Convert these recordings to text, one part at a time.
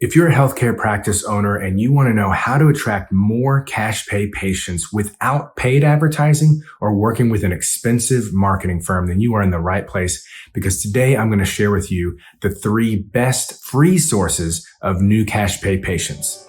If you're a healthcare practice owner and you want to know how to attract more cash pay patients without paid advertising or working with an expensive marketing firm, then you are in the right place, because today I'm going to share with you the 3 best free sources of new cash pay patients.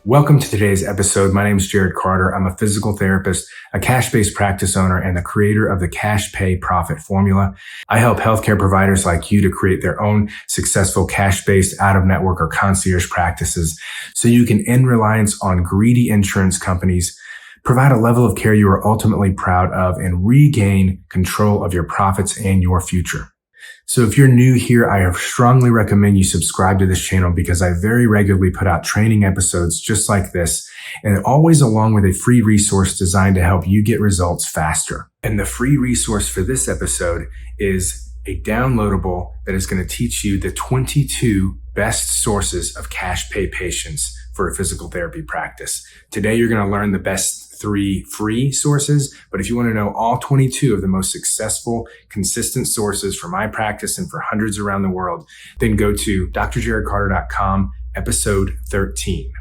Welcome to today's episode. My name is Jared Carter. I'm a physical therapist, a cash-based practice owner, and the creator of the Cash Pay Profit Formula. I help healthcare providers like you to create their own successful cash-based out-of-network or concierge practices so you can end reliance on greedy insurance companies, provide a level of care you are ultimately proud of, and regain control of your profits and your future. So if you're new here, I strongly recommend you subscribe to this channel because I very regularly put out training episodes just like this, and always along with a free resource designed to help you get results faster. And the free resource for this episode is a downloadable that is going to teach you the 22 best sources of cash pay patients for a physical therapy practice. Today, you're going to learn the best 3 free sources, but if you want to know all 22 of the most successful, consistent sources for my practice and for hundreds around the world, then go to drjaredcarter.com, episode 13.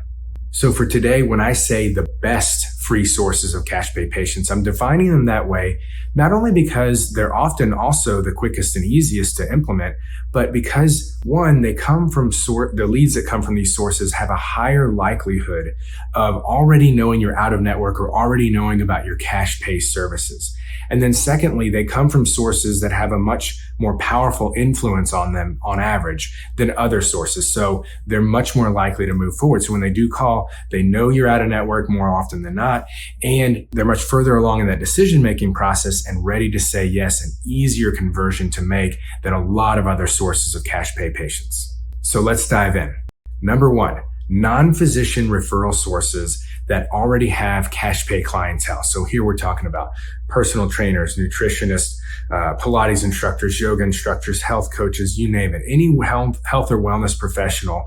So for today, when I say the best free sources of cash pay patients, I'm defining them that way, not only because they're often also the quickest and easiest to implement, but because one, they come from the leads that come from these sources have a higher likelihood of already knowing you're out of network or already knowing about your cash pay services. And then secondly, they come from sources that have a much more powerful influence on them on average than other sources. So they're much more likely to move forward. So when they do call, they know you're out of network more often than not, and they're much further along in that decision-making process and ready to say yes, an easier conversion to make than a lot of other sources of cash pay patients. So let's dive in. Number 1, non-physician referral sources that already have cash pay clientele. So here we're talking about personal trainers, nutritionists, Pilates instructors, yoga instructors, health coaches, you name it. Any health or wellness professional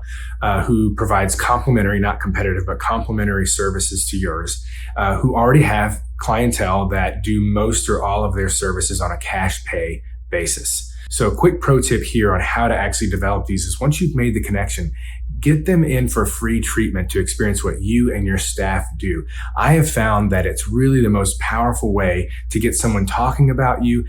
who provides complementary, not competitive, but complementary services to yours, who already have clientele that do most or all of their services on a cash pay basis. So a quick pro tip here on how to actually develop these is once you've made the connection, get them in for free treatment to experience what you and your staff do. I have found that it's really the most powerful way to get someone talking about you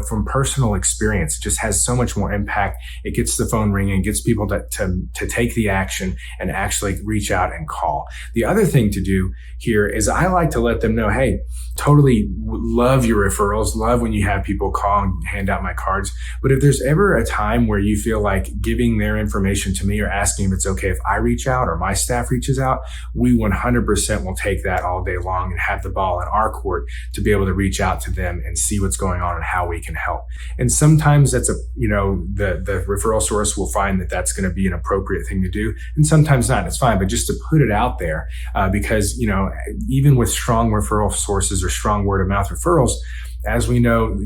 from personal experience. It just has so much more impact. It gets the phone ringing, gets people to take the action and actually reach out and call. The other thing to do here is I like to let them know, hey, totally love your referrals, love when you have people call and hand out my cards. But if there's ever a time where you feel like giving their information to me or asking if it's okay if I reach out or my staff reaches out, we 100% will take that all day long and have the ball in our court to be able to reach out to them and see what's going on and how we can help. And sometimes that's the referral source will find that that's going to be an appropriate thing to do, and sometimes not. It's fine, but just to put it out there, because even with strong referral sources or strong word of mouth referrals, as we know,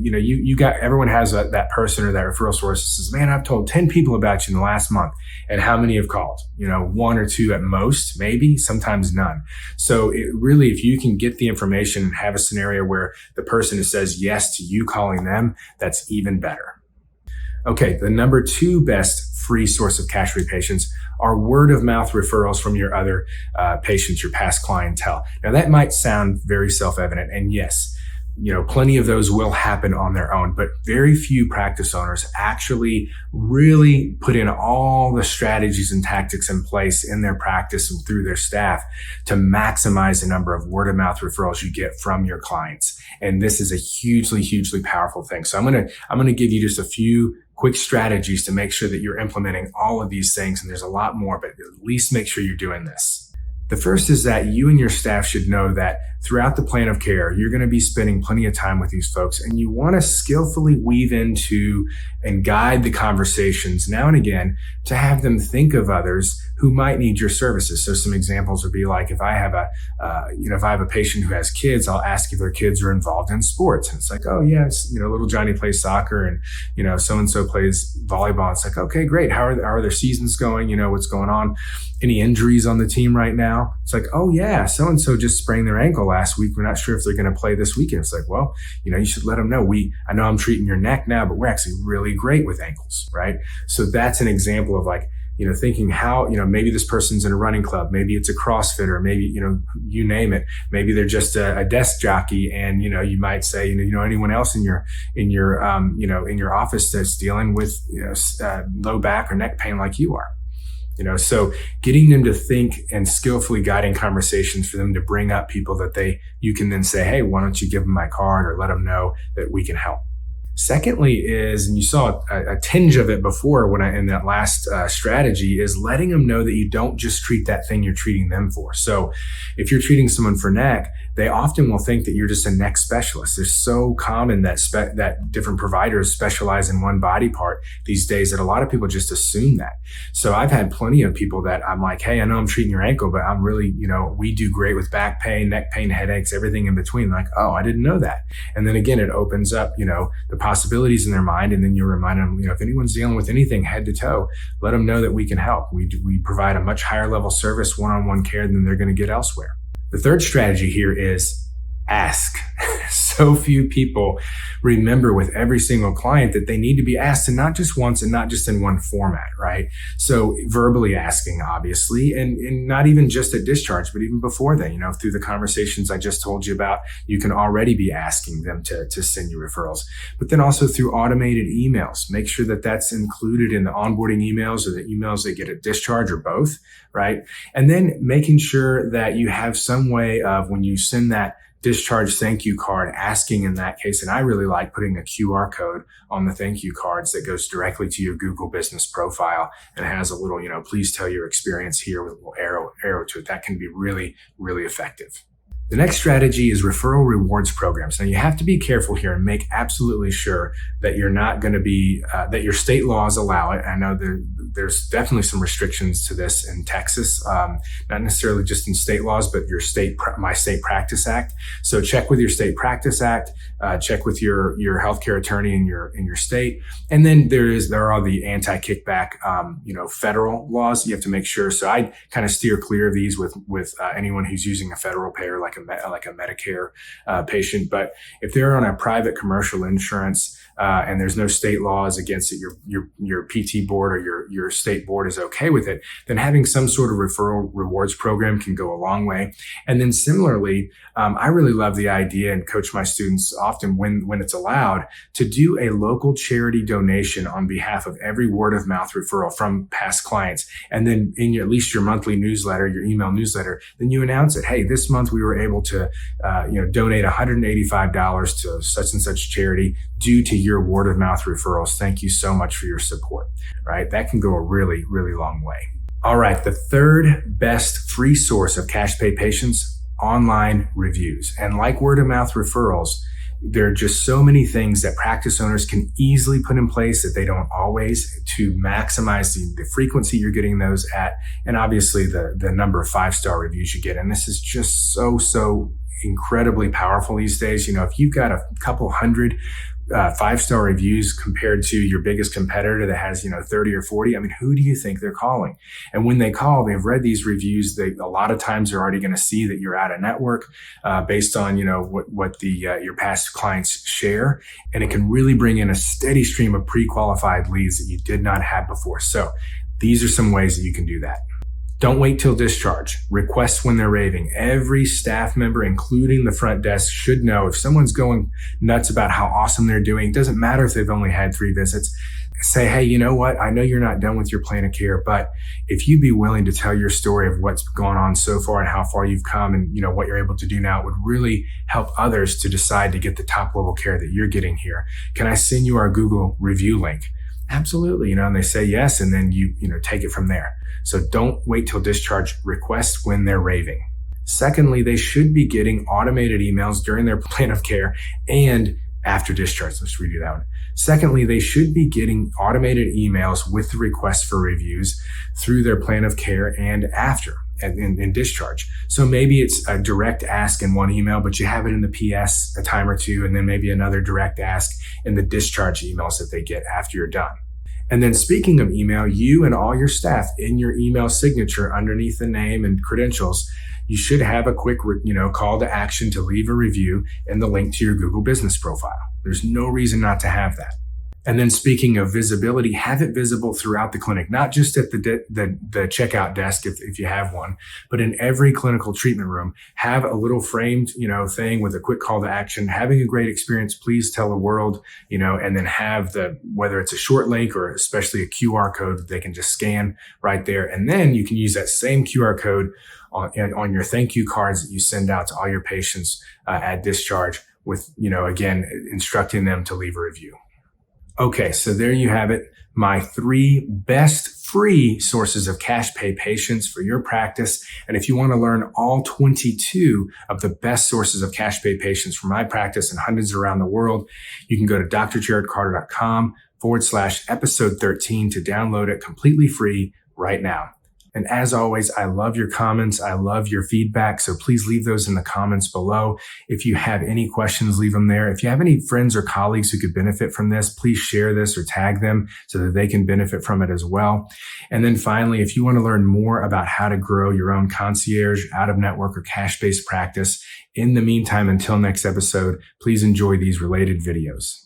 everyone has that person or that referral source that says, man, I've told 10 people about you in the last month, and how many have called? 1 or 2 at most, maybe, sometimes none. So it really, if you can get the information and have a scenario where the person who says yes to you calling them, that's even better. Okay, the number 2 best free source of cash pay patients are word of mouth referrals from your other patients, your past clientele. Now that might sound very self-evident, and yes, plenty of those will happen on their own, but very few practice owners actually really put in all the strategies and tactics in place in their practice and through their staff to maximize the number of word of mouth referrals you get from your clients. And this is a hugely, hugely powerful thing. So I'm going to give you just a few quick strategies to make sure that you're implementing all of these things. And there's a lot more, but at least make sure you're doing this. The first is that you and your staff should know that throughout the plan of care, you're going to be spending plenty of time with these folks, and you want to skillfully weave into and guide the conversations now and again to have them think of others who might need your services. So some examples would be like, if I have a patient who has kids, I'll ask if their kids are involved in sports. And it's like, oh yes, little Johnny plays soccer and, so-and-so plays volleyball. It's like, okay, great. How are their seasons going? What's going on? Any injuries on the team right now? It's like, oh yeah, so-and-so just sprained their ankle last week. We're not sure if they're going to play this weekend. It's like, well, you should let them know. I know I'm treating your neck now, but we're actually really great with ankles, right? So that's an example of like, thinking how, maybe this person's in a running club, maybe it's a CrossFitter, maybe, you name it. Maybe they're just a desk jockey. And, you might say, anyone else in your office that's dealing with, low back or neck pain like you are. So getting them to think and skillfully guiding conversations for them to bring up people that you can then say, hey, why don't you give them my card or let them know that we can help. Secondly is, and you saw a tinge of it before in that last strategy, is letting them know that you don't just treat that thing you're treating them for. So if you're treating someone for neck, they often will think that you're just a neck specialist. It's so common that different providers specialize in one body part these days that a lot of people just assume that. So I've had plenty of people that I'm like, hey, I know I'm treating your ankle, but I'm really, we do great with back pain, neck pain, headaches, everything in between. Like, oh, I didn't know that. And then again, it opens up, the possibilities in their mind. And then you remind them, if anyone's dealing with anything head to toe, let them know that we can help. We provide a much higher level service, one-on-one care than they're going to get elsewhere. The third strategy here is ask. So few people remember with every single client that they need to be asked, and not just once and not just in one format, right? So verbally asking, obviously, and not even just at discharge, but even before then, through the conversations I just told you about, you can already be asking them to send you referrals. But then also through automated emails, make sure that that's included in the onboarding emails or the emails they get at discharge or both, right? And then making sure that you have some way of, when you send that discharge thank you card, asking in that case, and I really like putting a QR code on the thank you cards that goes directly to your Google business profile and has a little, please tell your experience here with a little arrow to it. That can be really, really effective. The next strategy is referral rewards programs. Now you have to be careful here and make absolutely sure that you're not going to be, that your state laws allow it. I know there's definitely some restrictions to this in Texas, not necessarily just in state laws, but your My State Practice Act. So check with your State Practice Act, check with your healthcare attorney in your state. And then there are the anti-kickback, federal laws. You have to make sure. So I kind of steer clear of these with anyone who's using a federal payer, like a Medicare patient. But if they're on a private commercial insurance and there's no state laws against it, your PT board or your state board is okay with it, then having some sort of referral rewards program can go a long way. And then similarly, I really love the idea and coach my students often when it's allowed to do a local charity donation on behalf of every word of mouth referral from past clients. And then in at least your monthly newsletter, your email newsletter, then you announce it. Hey, this month we were able to, donate $185 to such and such charity due to your word of mouth referrals. Thank you so much for your support, right? That can go a really, really long way. All right. The third best free source of cash pay patients, online reviews. And like word of mouth referrals, there are just so many things that practice owners can easily put in place that they don't always, to maximize the frequency you're getting those at, and obviously the number of 5-star reviews you get. And this is just so incredibly powerful these days. If you've got a couple hundred 5-star reviews compared to your biggest competitor that has 30 or 40, who do you think they're calling? And when they call, they've read these reviews. A lot of times they're already going to see that you're out of network based on what your past clients share, and it can really bring in a steady stream of pre-qualified leads that you did not have before. So these are some ways that you can do that. Don't wait till discharge. Request when they're raving. Every staff member, including the front desk, should know if someone's going nuts about how awesome they're doing. It doesn't matter if they've only had 3 visits. Say, hey, you know what? I know you're not done with your plan of care, but if you'd be willing to tell your story of what's gone on so far and how far you've come and what you're able to do now, it would really help others to decide to get the top level care that you're getting here. Can I send you our Google review link? Absolutely. And they say yes, and then you take it from there. So don't wait till discharge. Request when they're raving. Secondly, they should be getting automated emails during their plan of care and after discharge. Let's redo that one. Secondly, they should be getting automated emails with the request for reviews through their plan of care and after in discharge. So maybe it's a direct ask in one email, but you have it in the PS a time or two, and then maybe another direct ask in the discharge emails that they get after you're done. And then speaking of email, you and all your staff in your email signature underneath the name and credentials, you should have a quick, call to action to leave a review and the link to your Google business profile. There's no reason not to have that. And then speaking of visibility, have it visible throughout the clinic, not just at the checkout desk if you have one, but in every clinical treatment room. Have a little framed, thing with a quick call to action. Having a great experience, please tell the world, and then have whether it's a short link or especially a QR code that they can just scan right there. And then you can use that same QR code on your thank you cards that you send out to all your patients at discharge with, again, instructing them to leave a review. Okay, so there you have it. My 3 best free sources of cash pay patients for your practice. And if you want to learn all 22 of the best sources of cash pay patients for my practice and hundreds around the world, you can go to drjaredcarter.com/episode 13 to download it completely free right now. And as always, I love your comments. I love your feedback. So please leave those in the comments below. If you have any questions, leave them there. If you have any friends or colleagues who could benefit from this, please share this or tag them so that they can benefit from it as well. And then finally, if you want to learn more about how to grow your own concierge, out-of-network, or cash-based practice, in the meantime, until next episode, please enjoy these related videos.